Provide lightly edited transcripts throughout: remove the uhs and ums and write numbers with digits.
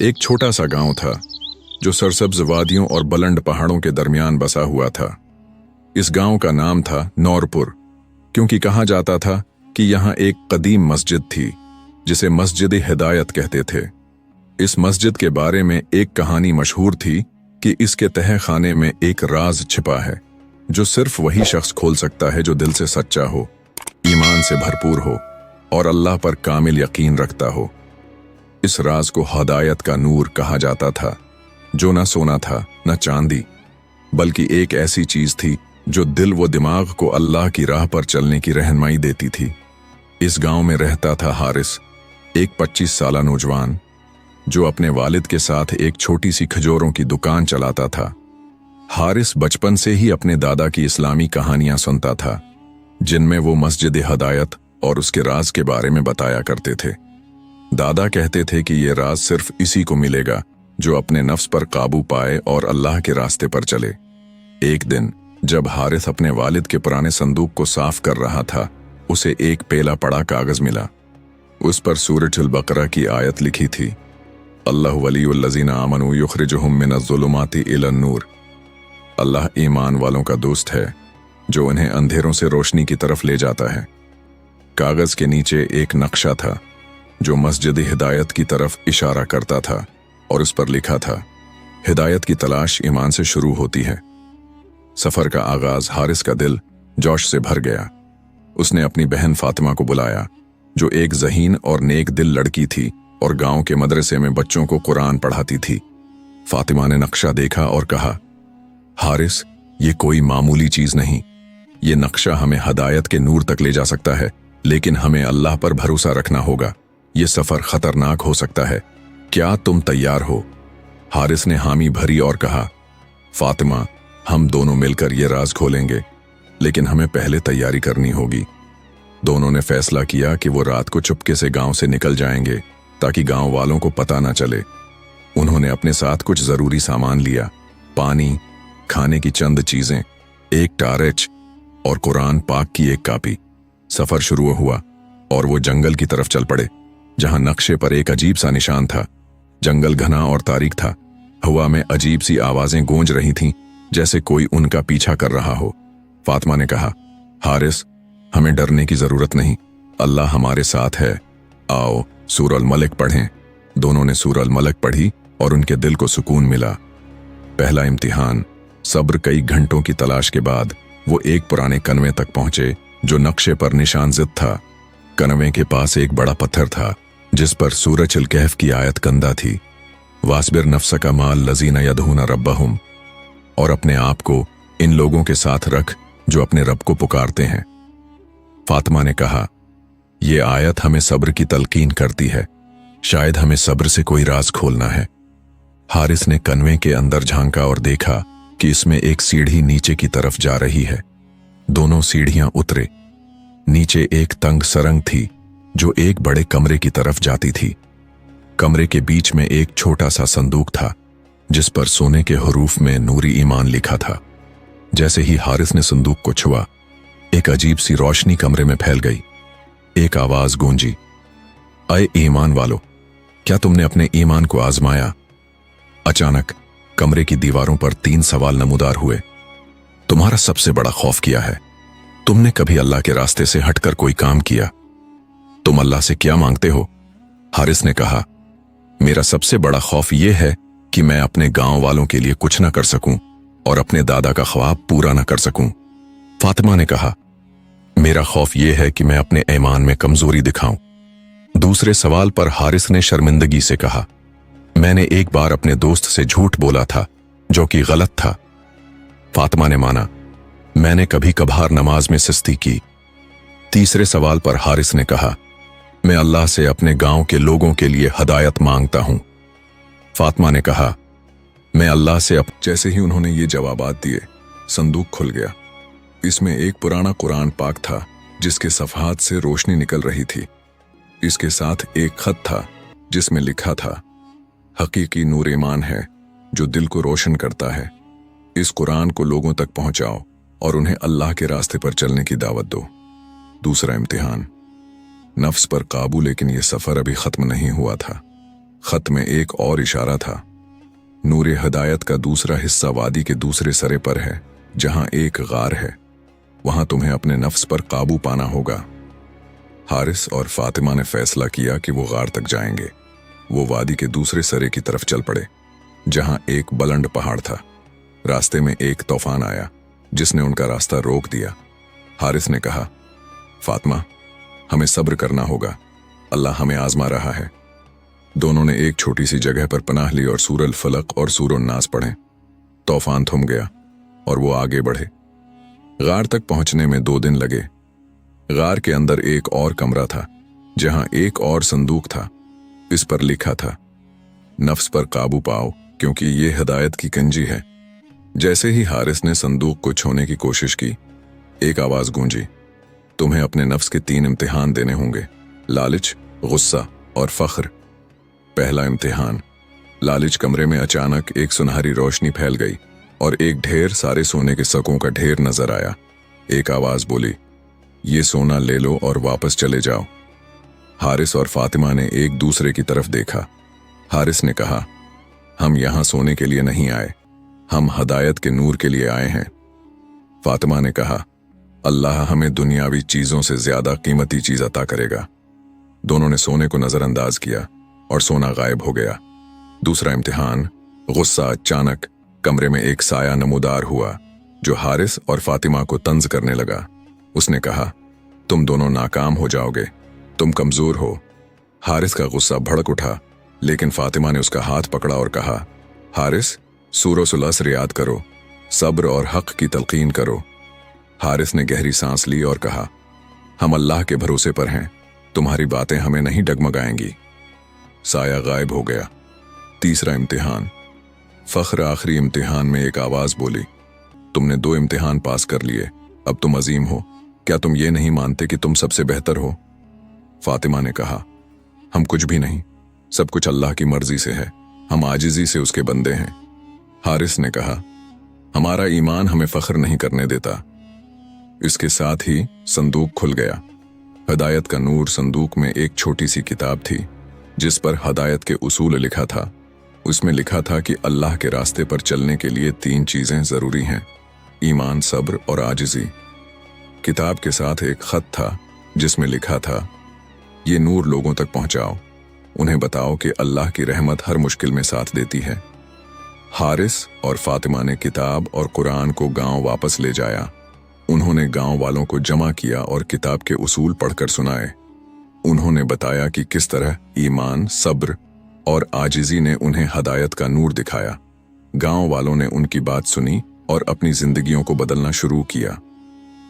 एक छोटा सा गांव था जो सरसब्ज वादियों और बुलंद पहाड़ों के दरमियान बसा हुआ था। इस गांव का नाम था नौरपुर, क्योंकि कहा जाता था कि यहाँ एक कदीम मस्जिद थी जिसे मस्जिद हिदायत कहते थे। इस मस्जिद के बारे में एक कहानी मशहूर थी कि इसके तहे खाने में एक राज छिपा है जो सिर्फ वही शख्स खोल सकता है जो दिल से सच्चा हो, ईमान से भरपूर हो और अल्लाह पर कामिल यकीन रखता हो। इस राज को हिदायत का नूर कहा जाता था, जो न सोना था न चांदी, बल्कि एक ऐसी चीज थी जो दिल व दिमाग को अल्लाह की राह पर चलने की रहनुमाई देती थी। इस गांव में रहता था हारिस, एक 25 साला नौजवान जो अपने वालिद के साथ एक छोटी सी खजूरों की दुकान चलाता था। हारिस बचपन से ही अपने दादा की इस्लामी कहानियां सुनता था, जिनमें वो मस्जिद हिदायत और उसके राज के बारे में बताया करते थे। दादा कहते थे कि ये राज सिर्फ इसी को मिलेगा जो अपने नफ्स पर काबू पाए और अल्लाह के रास्ते पर चले। एक दिन जब हारिस अपने वालिद के पुराने संदूक को साफ कर रहा था, उसे एक पेला पड़ा कागज मिला। उस पर सूरह अल-बकरा की आयत लिखी थी, अल्लाह वलियुल्लज़ीना आमनू युखरिजुहुम मिनज़्ज़ुलुमाति इलन-नूर। अल्लाह ईमान वालों का दोस्त है जो उन्हें अंधेरों से रोशनी की तरफ ले जाता है। कागज के नीचे एक नक्शा था जो मस्जिद हिदायत की तरफ इशारा करता था और उस पर लिखा था, हिदायत की तलाश ईमान से शुरू होती है। सफर का आगाज हारिस का दिल जोश से भर गया। उसने अपनी बहन फातिमा को बुलाया, जो एक ज़हीन और नेक दिल लड़की थी और गांव के मदरसे में बच्चों को कुरान पढ़ाती थी। फातिमा ने नक्शा देखा और कहा, हारिस, ये कोई मामूली चीज नहीं, ये नक्शा हमें हिदायत के नूर तक ले जा सकता है, लेकिन हमें अल्लाह पर भरोसा रखना होगा। ये सफर खतरनाक हो सकता है, क्या तुम तैयार हो? हारिस ने हामी भरी और कहा, फातिमा, हम दोनों मिलकर ये राज खोलेंगे, लेकिन हमें पहले तैयारी करनी होगी। दोनों ने फैसला किया कि वो रात को चुपके से गांव से निकल जाएंगे ताकि गांव वालों को पता ना चले। उन्होंने अपने साथ कुछ जरूरी सामान लिया, पानी, खाने की चंद चीजें, एक टार्च और कुरान पाक की एक कॉपी। सफर शुरू हुआ और वो जंगल की तरफ चल पड़े, जहां नक्शे पर एक अजीब सा निशान था। जंगल घना और तारीक था। हवा में अजीब सी आवाजें गूंज रही थीं, जैसे कोई उनका पीछा कर रहा हो। फातिमा ने कहा, हारिस, हमें डरने की जरूरत नहीं, अल्लाह हमारे साथ है। आओ सूरह अल-मलक पढ़ें। दोनों ने सूरह अल-मलक पढ़ी और उनके दिल को सुकून मिला। पहला इम्तिहान, सब्र। कई घंटों की तलाश के बाद वो एक पुराने कनवे तक पहुंचे जो नक्शे पर निशानजिद था। कनवे के पास एक बड़ा पत्थर था जिस पर सूरह अल-कहफ की आयत कंदा थी, वास्बिर नफ्सका माल लज़ीना यदऊना रब्बहुम, और अपने आप को इन लोगों के साथ रख जो अपने रब को पुकारते हैं। फातिमा ने कहा, यह आयत हमें सब्र की तलकीन करती है, शायद हमें सब्र से कोई राज खोलना है। हारिस ने कनवे के अंदर झांका और देखा कि इसमें एक सीढ़ी नीचे की तरफ जा रही है। दोनों सीढ़ियां उतरे। नीचे एक तंग सरंग थी जो एक बड़े कमरे की तरफ जाती थी। कमरे के बीच में एक छोटा सा संदूक था जिस पर सोने के हरूफ में नूरी ईमान लिखा था। जैसे ही हारिस ने संदूक को छुआ, एक अजीब सी रोशनी कमरे में फैल गई। एक आवाज गूंजी, अय ईमान वालो, क्या तुमने अपने ईमान को आजमाया? अचानक कमरे की दीवारों पर 3 सवाल नमूदार हुए। तुम्हारा सबसे बड़ा खौफ क्या है? तुमने कभी अल्लाह के रास्ते से हटकर कोई काम किया? तुम अल्लाह से क्या मांगते हो? हारिस ने कहा, मेरा सबसे बड़ा खौफ यह है कि मैं अपने गांव वालों के लिए कुछ न कर सकूं और अपने दादा का ख्वाब पूरा न कर सकूं। फातिमा ने कहा, मेरा खौफ यह है कि मैं अपने ईमान में कमजोरी दिखाऊं। दूसरे सवाल पर हारिस ने शर्मिंदगी से कहा, मैंने एक बार अपने दोस्त से झूठ बोला था जो कि गलत था। फातिमा ने माना, मैंने कभी कभार नमाज में सुस्ती की। तीसरे सवाल पर हारिस ने कहा, मैं अल्लाह से अपने गांव के लोगों के लिए हिदायत मांगता हूं। फातिमा ने कहा, मैं अल्लाह से जैसे ही उन्होंने ये जवाबात दिए, संदूक खुल गया। इसमें एक पुराना कुरान पाक था जिसके सफ़हात से रोशनी निकल रही थी। इसके साथ एक खत था जिसमें लिखा था, हकीकी नूर ईमान है जो दिल को रोशन करता है। इस कुरान को लोगों तक पहुंचाओ और उन्हें अल्लाह के रास्ते पर चलने की दावत दो। दूसरा इम्तिहान, नफ्स पर काबू। लेकिन यह सफर अभी खत्म नहीं हुआ था। खत में एक और इशारा था। नूर हदायत का दूसरा हिस्सा वादी के दूसरे सरे पर है, जहां एक गार है। वहां तुम्हें अपने नफ्स पर काबू पाना होगा। हारिस और फातिमा ने फैसला किया कि वो गार तक जाएंगे। वो वादी के दूसरे सरे की तरफ चल पड़े, जहां एक बुलंद पहाड़ था। रास्ते में एक तूफान आया, जिसने उनका रास्ता रोक दिया। हारिस ने कहा, फातिमा, हमें सब्र करना होगा, अल्लाह हमें आजमा रहा है। दोनों ने एक छोटी सी जगह पर पनाह ली और सूरल फलक और सूरन नास पढ़े। तूफान थम गया और वो आगे बढ़े। गार तक पहुंचने में 2 दिन लगे। गार के अंदर एक और कमरा था, जहां एक और संदूक था। इस पर लिखा था, नफ्स पर काबू पाओ, क्योंकि ये हिदायत की कंजी है। जैसे ही हारिस ने संदूक को छूने की कोशिश की, एक आवाज गूंजी, तुम्हें अपने नफ्स के 3 इम्तिहान देने होंगे, लालच, गुस्सा और फख्र। पहला इम्तिहान। लालच। कमरे में अचानक एक सुनहरी रोशनी फैल गई और एक ढेर सारे सोने के सकों का ढेर नजर आया। एक आवाज बोली, ये सोना ले लो और वापस चले जाओ। हारिस और फातिमा ने एक दूसरे की तरफ देखा। हारिस ने कहा, हम यहां सोने के लिए नहीं आए, हम हदायत के नूर के लिए आए हैं। फातिमा ने कहा, अल्लाह हमें दुनियावी चीजों से ज्यादा कीमती चीज अता करेगा। दोनों ने सोने को नजरअंदाज किया और सोना गायब हो गया। दूसरा इम्तिहान। गुस्सा। अचानक कमरे में एक साया नमूदार हुआ, जो हारिस और फातिमा को तंज करने लगा। उसने कहा, तुम दोनों नाकाम हो जाओगे, तुम कमजोर हो। हारिस का गुस्सा भड़क उठा, लेकिन फातिमा ने उसका हाथ पकड़ा और कहा, हारिस, सूरह असर याद करो, सब्र और हक की तलकीन करो। हारिस ने गहरी सांस ली और कहा, हम अल्लाह के भरोसे पर हैं, तुम्हारी बातें हमें नहीं डगमगाएंगी। साया गायब हो गया। तीसरा इम्तिहान। फख्र। आखिरी इम्तिहान में एक आवाज बोली, तुमने 2 इम्तिहान पास कर लिए, अब तुम अजीम हो। क्या तुम ये नहीं मानते कि तुम सबसे बेहतर हो? फातिमा ने कहा, हम कुछ भी नहीं, सब कुछ अल्लाह की मर्जी से है, हम आजिजी से उसके बंदे हैं। हारिस ने कहा, हमारा ईमान हमें फख्र नहीं करने देता। इसके साथ ही संदूक खुल गया। हदायत का नूर संदूक में एक छोटी सी किताब थी, जिस पर हदायत के उसूल लिखा था। उसमें लिखा था कि अल्लाह के रास्ते पर चलने के लिए 3 चीजें जरूरी हैं, ईमान, सब्र और आजिजी। किताब के साथ एक खत था, जिसमें लिखा था, ये नूर लोगों तक पहुंचाओ, उन्हें बताओ कि अल्लाह की रहमत हर मुश्किल में साथ देती है। हारिस और फातिमा ने किताब और कुरान को गांव वापस ले जाया। उन्होंने गांव वालों को जमा किया और किताब के उसूल पढ़कर सुनाए। उन्होंने बताया कि किस तरह ईमान, सब्र और आजिजी ने उन्हें हदायत का नूर दिखाया। गांव वालों ने उनकी बात सुनी और अपनी जिंदगियों को बदलना शुरू किया।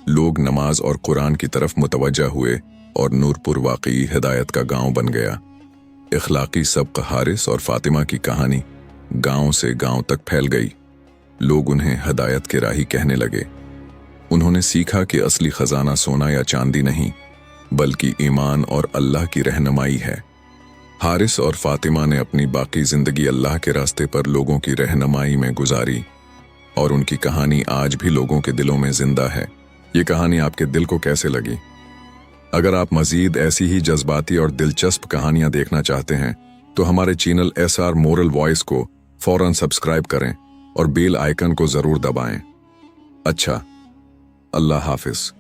लोग नमाज और कुरान की तरफ मुतवज्जा हुए और नूरपुर वाकई हिदायत का गांव बन गया। इखलाकी सबक। हारिस और फातिमा की कहानी गांव से गांव तक फैल गई। लोग उन्हें हदायत के राही कहने लगे। उन्होंने सीखा कि असली खजाना सोना या चांदी नहीं, बल्कि ईमान और अल्लाह की रहनुमाई है। हारिस और फातिमा ने अपनी बाकी जिंदगी अल्लाह के रास्ते पर लोगों की रहनुमाई में गुजारी और उनकी कहानी आज भी लोगों के दिलों में जिंदा है। ये कहानी आपके दिल को कैसे लगी? अगर आप मजीद ऐसी ही जज्बाती और दिलचस्प कहानियां देखना चाहते हैं तो हमारे चैनल SR मोरल वॉइस को फौरन सब्सक्राइब करें और बेल आइकन को जरूर दबाएं। अच्छा, अल्लाह हाफिज।